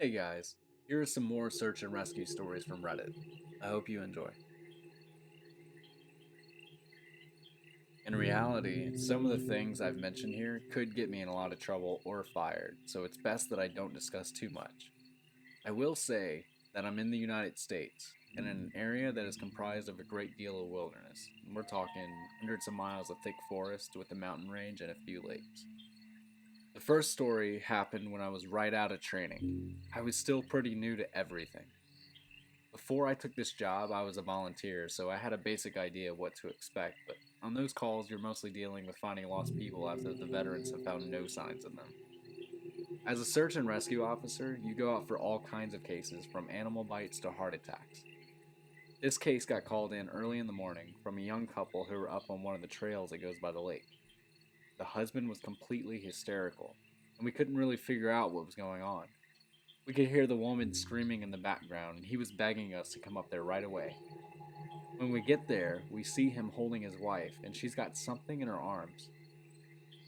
Hey guys, here are some more search and rescue stories from Reddit. I hope you enjoy. In reality, some of the things I've mentioned here could get me in a lot of trouble or fired, so it's best that I don't discuss too much. I will say that I'm in the United States, and in an area that is comprised of a great deal of wilderness. We're talking hundreds of miles of thick forest with a mountain range and a few lakes. The first story happened when I was right out of training. I was still pretty new to everything. Before I took this job, I was a volunteer, so I had a basic idea of what to expect, but on those calls, you're mostly dealing with finding lost people after the veterans have found no signs of them. As a search and rescue officer, you go out for all kinds of cases, from animal bites to heart attacks. This case got called in early in the morning from a young couple who were up on one of the trails that goes by the lake. The husband was completely hysterical, and we couldn't really figure out what was going on. We could hear the woman screaming in the background, and he was begging us to come up there right away. When we get there, we see him holding his wife, and she's got something in her arms.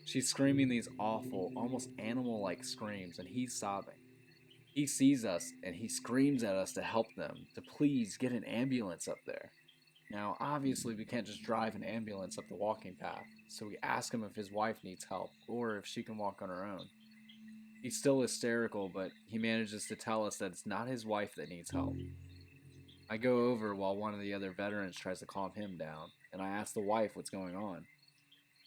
She's screaming these awful, almost animal like screams, and he's sobbing. He sees us and he screams at us to help them, to please get an ambulance up there. Now, obviously, we can't just drive an ambulance up the walking path, so we ask him if his wife needs help or if she can walk on her own. He's still hysterical, but he manages to tell us that it's not his wife that needs help. I go over while one of the other veterans tries to calm him down, and I ask the wife what's going on.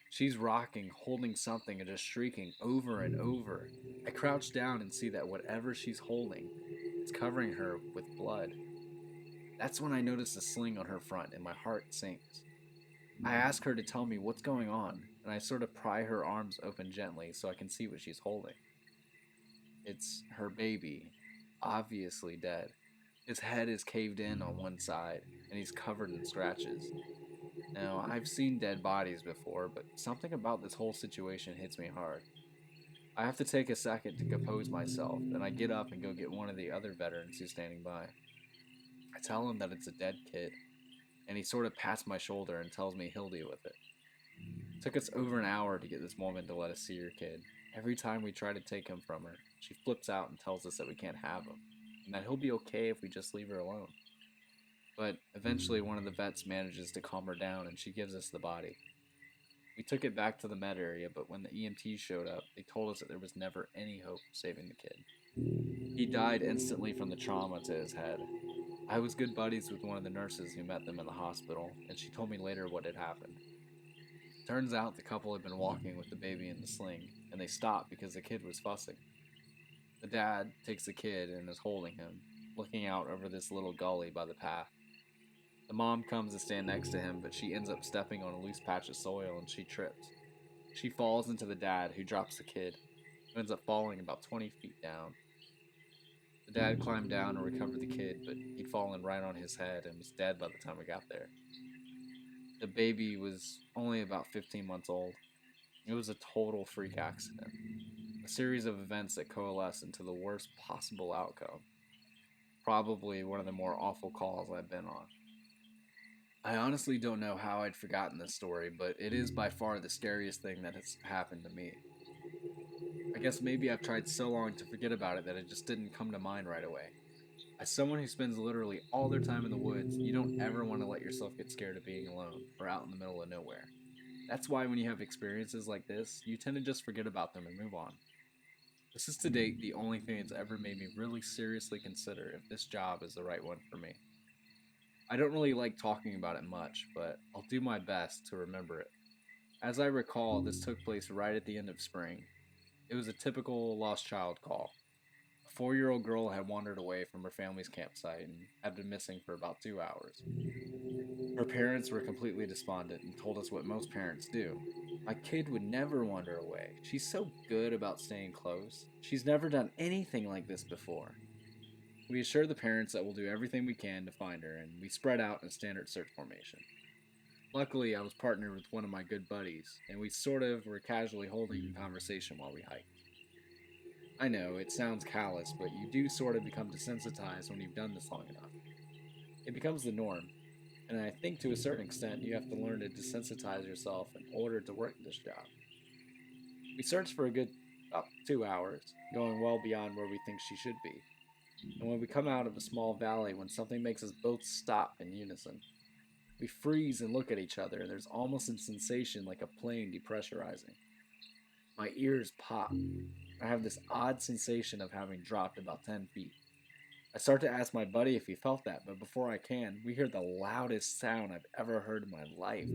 She's rocking, holding something, and just shrieking over and over. I crouch down and see that whatever she's holding is covering her with blood. That's when I notice a sling on her front, and my heart sinks. I ask her to tell me what's going on, and I sort of pry her arms open gently so I can see what she's holding. It's her baby, obviously dead. His head is caved in on one side, and he's covered in scratches. Now, I've seen dead bodies before, but something about this whole situation hits me hard. I have to take a second to compose myself, and I get up and go get one of the other veterans who's standing by. I tell him that it's a dead kid, and he sort of pats my shoulder and tells me he'll deal with it. It took us over an hour to get this woman to let us see her kid. Every time we try to take him from her, she flips out and tells us that we can't have him, and that he'll be okay if we just leave her alone. But eventually, one of the vets manages to calm her down and she gives us the body. We took it back to the med area, but when the EMTs showed up, they told us that there was never any hope of saving the kid. He died instantly from the trauma to his head. I was good buddies with one of the nurses who met them in the hospital, and she told me later what had happened. Turns out the couple had been walking with the baby in the sling, and they stopped because the kid was fussing. The dad takes the kid and is holding him, looking out over this little gully by the path. The mom comes to stand next to him, but she ends up stepping on a loose patch of soil and she trips. She falls into the dad, who drops the kid, who ends up falling about 20 feet down. The dad climbed down and recovered the kid, but he'd fallen right on his head and was dead by the time we got there. The baby was only about 15 months old. It was a total freak accident, a series of events that coalesced into the worst possible outcome. Probably one of the more awful calls I've been on. I honestly don't know how I'd forgotten this story, but it is by far the scariest thing that has happened to me. I guess maybe I've tried so long to forget about it that it just didn't come to mind right away. As someone who spends literally all their time in the woods, you don't ever want to let yourself get scared of being alone or out in the middle of nowhere. That's why when you have experiences like this, you tend to just forget about them and move on. This is to date the only thing that's ever made me really seriously consider if this job is the right one for me. I don't really like talking about it much, but I'll do my best to remember it. As I recall, this took place right at the end of spring. It was a typical lost child call. A 4-year-old girl had wandered away from her family's campsite and had been missing for about 2 hours. Her parents were completely despondent and told us what most parents do. My kid would never wander away. She's so good about staying close. She's never done anything like this before. We assured the parents that we'll do everything we can to find her, and we spread out in a standard search formation. Luckily, I was partnered with one of my good buddies, and we sort of were casually holding a conversation while we hiked. I know, it sounds callous, but you do sort of become desensitized when you've done this long enough. It becomes the norm, and I think to a certain extent you have to learn to desensitize yourself in order to work this job. We searched for a good about 2 hours, going well beyond where we think she should be. And when we come out of a small valley, when something makes us both stop in unison, we freeze and look at each other, and there's almost a sensation like a plane depressurizing. My ears pop. I have this odd sensation of having dropped about 10 feet. I start to ask my buddy if he felt that, but before I can, we hear the loudest sound I've ever heard in my life.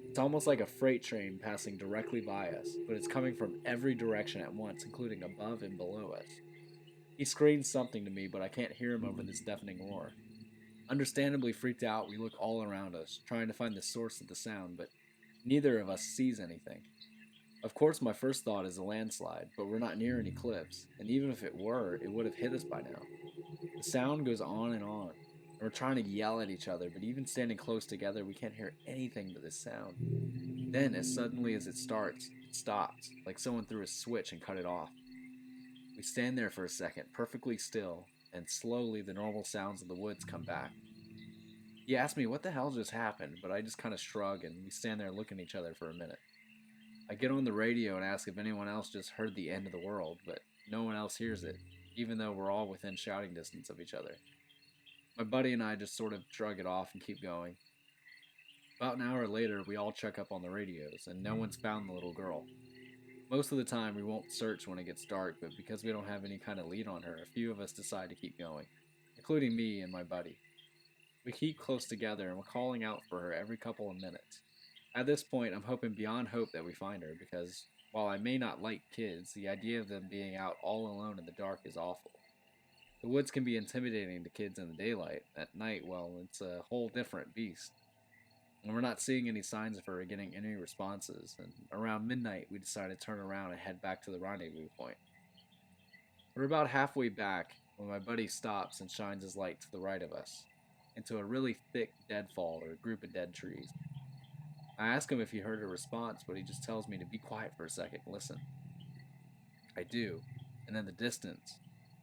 It's almost like a freight train passing directly by us, but it's coming from every direction at once, including above and below us. He screams something to me, but I can't hear him over this deafening roar. Understandably freaked out, we look all around us, trying to find the source of the sound, but neither of us sees anything. Of course, my first thought is a landslide, but we're not near any cliffs, and even if it were, it would have hit us by now. The sound goes on, and we're trying to yell at each other, but even standing close together, we can't hear anything but this sound. Then, as suddenly as it starts, it stops, like someone threw a switch and cut it off. We stand there for a second, perfectly still, and slowly the normal sounds of the woods come back. He asked me what the hell just happened, but I just kind of shrug and we stand there looking at each other for a minute. I get on the radio and ask if anyone else just heard the end of the world, but no one else hears it, even though we're all within shouting distance of each other. My buddy and I just sort of shrug it off and keep going. About an hour later, we all check up on the radios, and no one's found the little girl. Most of the time, we won't search when it gets dark, but because we don't have any kind of lead on her, a few of us decide to keep going, including me and my buddy. We keep close together and we're calling out for her every couple of minutes. At this point, I'm hoping beyond hope that we find her because while I may not like kids, the idea of them being out all alone in the dark is awful. The woods can be intimidating to kids in the daylight. At night, well, it's a whole different beast. And we're not seeing any signs of her getting any responses, and around midnight, we decide to turn around and head back to the rendezvous point. We're about halfway back when my buddy stops and shines his light to the right of us, into a really thick deadfall or group of dead trees. I ask him if he heard a response, but he just tells me to be quiet for a second and listen. I do, and in the distance,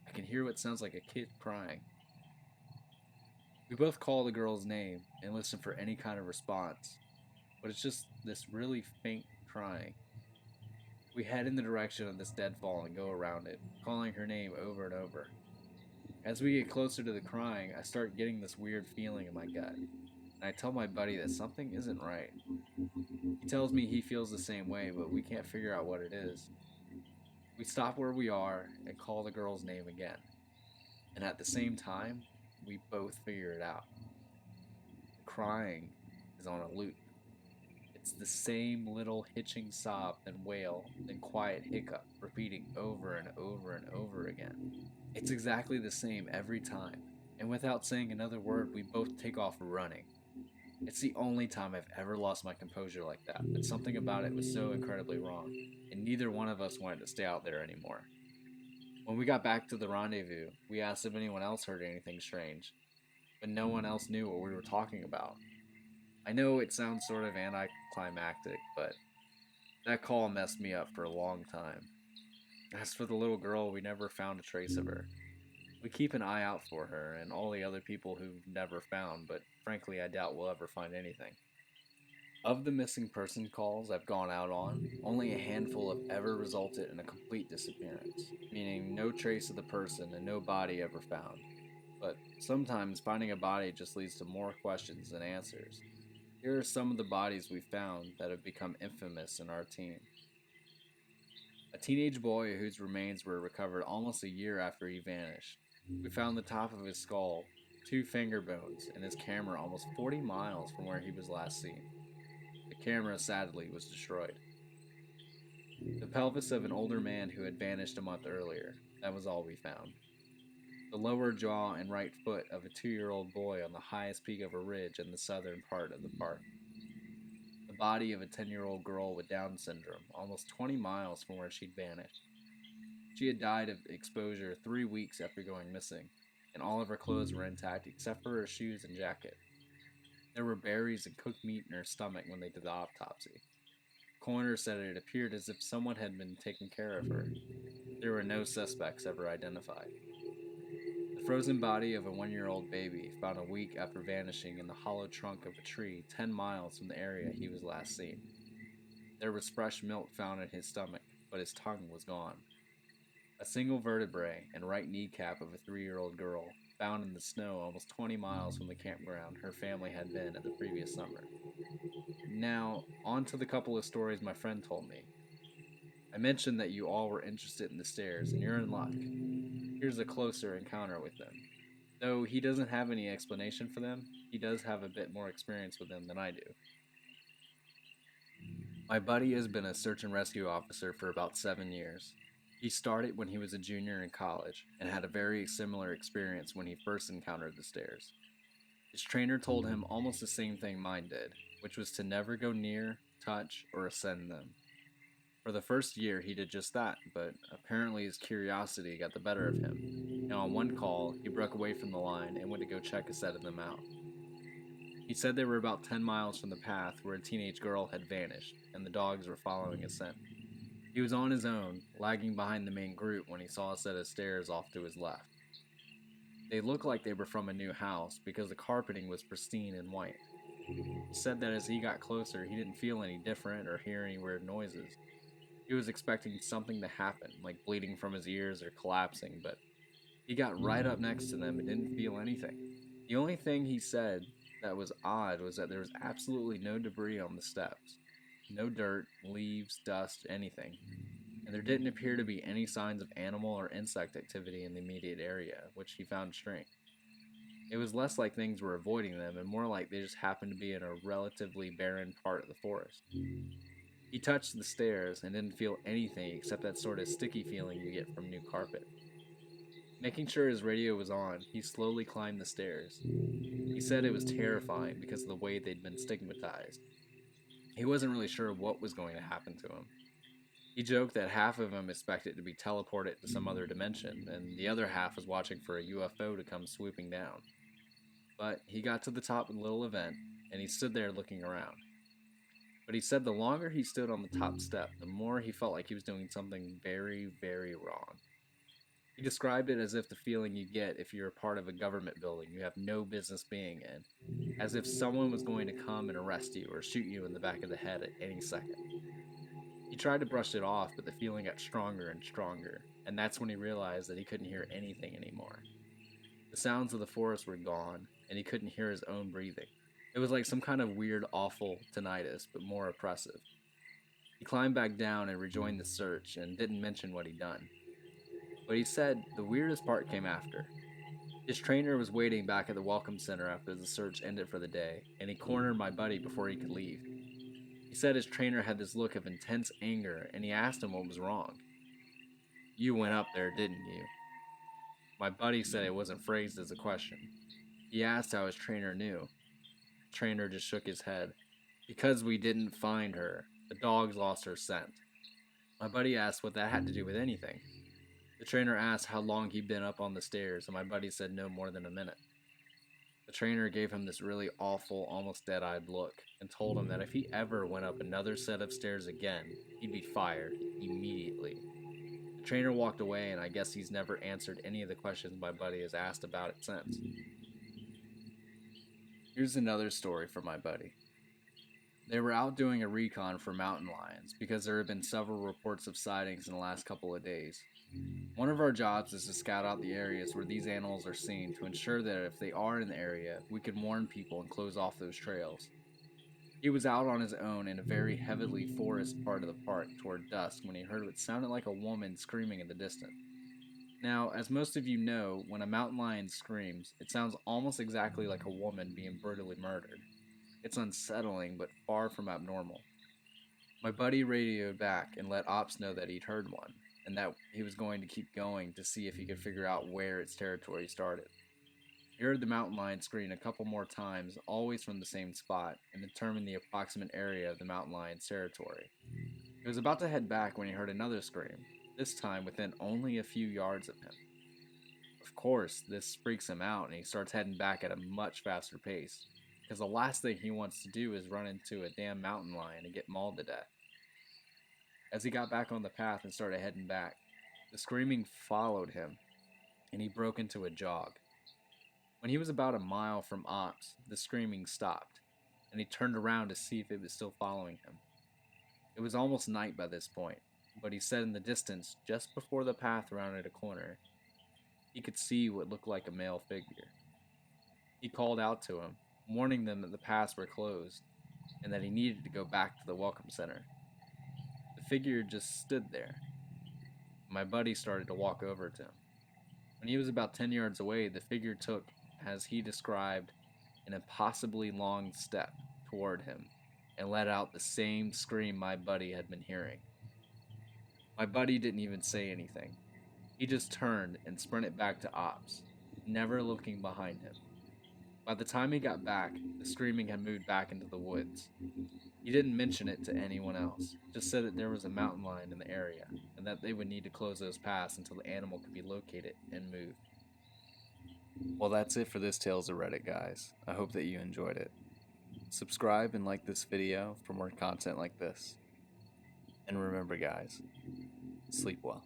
I can hear what sounds like a kid crying. We both call the girl's name and listen for any kind of response, but it's just this really faint crying. We head in the direction of this deadfall and go around it, calling her name over and over. As we get closer to the crying, I start getting this weird feeling in my gut, and I tell my buddy that something isn't right. He tells me he feels the same way, but we can't figure out what it is. We stop where we are and call the girl's name again, and at the same time, we both figure it out. The crying is on a loop. It's the same little hitching sob and wail, then quiet hiccup, repeating over and over and over again. It's exactly the same every time, and without saying another word, we both take off running. It's the only time I've ever lost my composure like that, but something about it was so incredibly wrong, and neither one of us wanted to stay out there anymore. When we got back to the rendezvous, we asked if anyone else heard anything strange, but no one else knew what we were talking about. I know it sounds sort of anticlimactic, but that call messed me up for a long time. As for the little girl, we never found a trace of her. We keep an eye out for her and all the other people who've never found, but frankly, I doubt we'll ever find anything. Of the missing person calls I've gone out on, only a handful have ever resulted in a complete disappearance, meaning no trace of the person and no body ever found. But sometimes finding a body just leads to more questions than answers. Here are some of the bodies we found that have become infamous in our team. A teenage boy whose remains were recovered almost a year after he vanished. We found the top of his skull, 2 finger bones, and his camera almost 40 miles from where he was last seen. The camera, sadly, was destroyed. The pelvis of an older man who had vanished a month earlier. That was all we found. The lower jaw and right foot of a 2-year-old boy on the highest peak of a ridge in the southern part of the park. The body of a 10-year-old girl with Down syndrome, almost 20 miles from where she'd vanished. She had died of exposure 3 weeks after going missing, and all of her clothes were intact except for her shoes and jacket. There were berries and cooked meat in her stomach when they did the autopsy. The coroner said it appeared as if someone had been taking care of her. There were no suspects ever identified. The frozen body of a 1-year-old baby found a week after vanishing in the hollow trunk of a tree 10 miles from the area he was last seen. There was fresh milk found in his stomach, but his tongue was gone. A single vertebrae and right kneecap of a 3-year-old girl, found in the snow almost 20 miles from the campground her family had been at the previous summer. Now, on to the couple of stories my friend told me. I mentioned that you all were interested in the stairs, and you're in luck. Here's a closer encounter with them. Though he doesn't have any explanation for them, he does have a bit more experience with them than I do. My buddy has been a search and rescue officer for about 7 years. He started when he was a junior in college and had a very similar experience when he first encountered the stairs. His trainer told him almost the same thing mine did, which was to never go near, touch, or ascend them. For the first year, he did just that, but apparently his curiosity got the better of him, and on one call, he broke away from the line and went to go check a set of them out. He said they were about 10 miles from the path where a teenage girl had vanished, and the dogs were following his scent. He was on his own, lagging behind the main group when he saw a set of stairs off to his left. They looked like they were from a new house because the carpeting was pristine and white. He said that as he got closer, he didn't feel any different or hear any weird noises. He was expecting something to happen, like bleeding from his ears or collapsing, but he got right up next to them and didn't feel anything. The only thing he said that was odd was that there was absolutely no debris on the steps. No dirt, leaves, dust, anything. And there didn't appear to be any signs of animal or insect activity in the immediate area, which he found strange. It was less like things were avoiding them and more like they just happened to be in a relatively barren part of the forest. He touched the stairs and didn't feel anything except that sort of sticky feeling you get from new carpet. Making sure his radio was on, he slowly climbed the stairs. He said it was terrifying because of the way they'd been stigmatized. He wasn't really sure what was going to happen to him. He joked that half of him expected to be teleported to some other dimension, and the other half was watching for a UFO to come swooping down. But he got to the top of the little event, and he stood there looking around. But he said the longer he stood on the top step, the more he felt like he was doing something very, very wrong. He described it as if the feeling you get if you're a part of a government building you have no business being in, as if someone was going to come and arrest you or shoot you in the back of the head at any second. He tried to brush it off, but the feeling got stronger and stronger, and that's when he realized that he couldn't hear anything anymore. The sounds of the forest were gone, and he couldn't hear his own breathing. It was like some kind of weird, awful tinnitus, but more oppressive. He climbed back down and rejoined the search and didn't mention what he'd done. But he said the weirdest part came after. His trainer was waiting back at the welcome center after the search ended for the day, and he cornered my buddy before he could leave. He said his trainer had this look of intense anger, and he asked him what was wrong. "You went up there, didn't you?" My buddy said it wasn't phrased as a question. He asked how his trainer knew. The trainer just shook his head. "Because we didn't find her. The dogs lost her scent." My buddy asked what that had to do with anything. The trainer asked how long he'd been up on the stairs, and my buddy said no more than a minute. The trainer gave him this really awful, almost dead-eyed look, and told him that if he ever went up another set of stairs again, he'd be fired immediately. The trainer walked away, and I guess he's never answered any of the questions my buddy has asked about it since. Here's another story from my buddy. They were out doing a recon for mountain lions because there had been several reports of sightings in the last couple of days. One of our jobs is to scout out the areas where these animals are seen to ensure that if they are in the area, we can warn people and close off those trails. He was out on his own in a very heavily forested part of the park toward dusk when he heard what sounded like a woman screaming in the distance. Now, as most of you know, when a mountain lion screams, it sounds almost exactly like a woman being brutally murdered. It's unsettling, but far from abnormal. My buddy radioed back and let Ops know that he'd heard one, and that he was going to keep going to see if he could figure out where its territory started. He heard the mountain lion scream a couple more times, always from the same spot, and determined the approximate area of the mountain lion's territory. He was about to head back when he heard another scream, this time within only a few yards of him. Of course, this freaks him out, and he starts heading back at a much faster pace, because the last thing he wants to do is run into a damn mountain lion and get mauled to death. As he got back on the path and started heading back, the screaming followed him, and he broke into a jog. When he was about a mile from Ops, the screaming stopped, and he turned around to see if it was still following him. It was almost night by this point, but he said in the distance, just before the path rounded a corner, he could see what looked like a male figure. He called out to him, warning them that the paths were closed and that he needed to go back to the welcome center. The figure just stood there. My buddy started to walk over to him. When he was about 10 yards away, the figure took, as he described, an impossibly long step toward him and let out the same scream my buddy had been hearing. My buddy didn't even say anything. He just turned and sprinted back to Ops, never looking behind him. By the time he got back, the screaming had moved back into the woods. He didn't mention it to anyone else, just said that there was a mountain lion in the area and that they would need to close those paths until the animal could be located and moved. Well, that's it for this Tales of Reddit, guys. I hope that you enjoyed it. Subscribe and like this video for more content like this. And remember, guys, sleep well.